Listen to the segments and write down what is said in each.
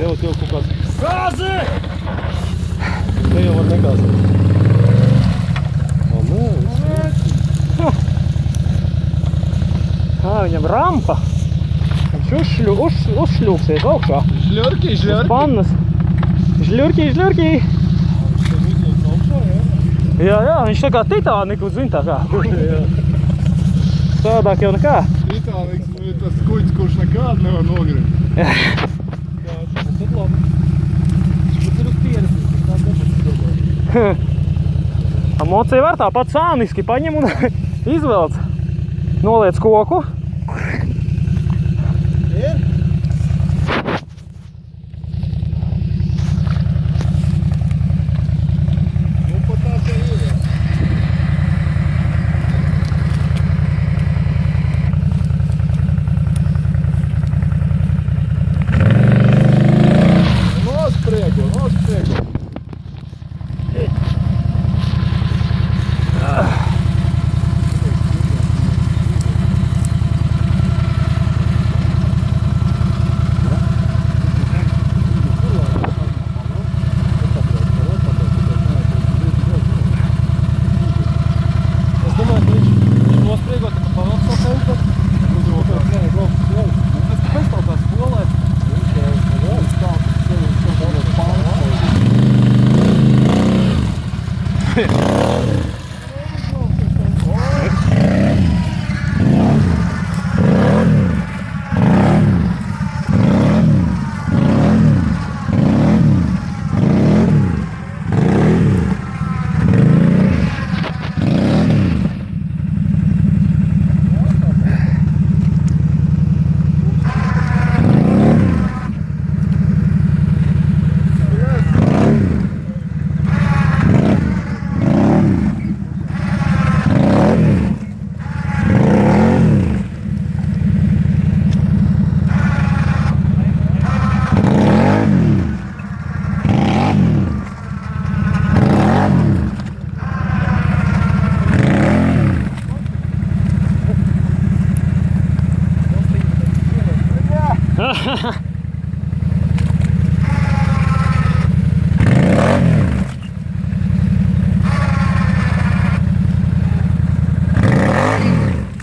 Tev kaut kāds... Gāzi! Te jau var nekāsēt. O, nē, Viņam rampa. Viņš uzšļūksies augšā. Žļurki. Uz pannas. Žļurki. Jā, viņš tā kā Titaniku, zin tā kā. Sādāk jau nekā. Titaniks ir tas kuģis, kurš nekādu nevar nogrimt. Jā. Tad labi. Bet ir uz pieredzi. Mocija var tāpat sāniski paņem un izvelc. Noliec koku. Ir? Nu, pat tāds jau ir. Nospriego.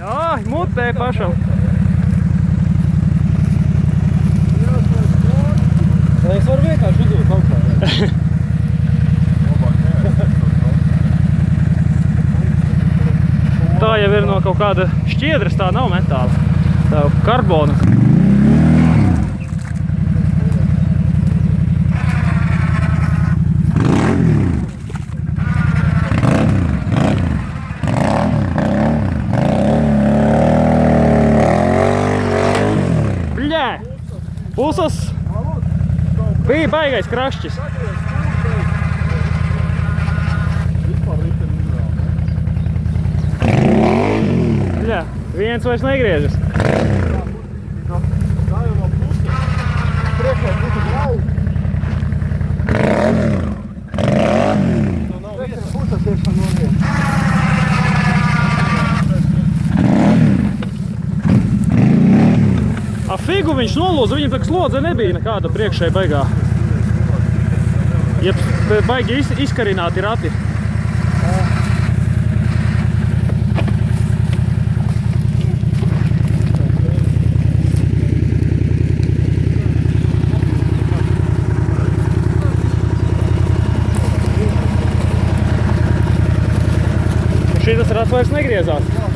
Ai, mutē pašam. Vai es varu vienkārši uzūt augšā? Tā jau ir no kaut kāda šķiedras, tā nav metāla. Tā karbona. Pulsas bija baigais krašķis. Jā, viens vairs negriežas. Tā jau no puses. Priekšā puses grauj. Nav viena puses iekšā novien. Figu viņš nolūza, viņam tā slodze nebija nekāda priekšēji baigā. Ja baigi izkarināti rati. Šitas rats vairs negriezās.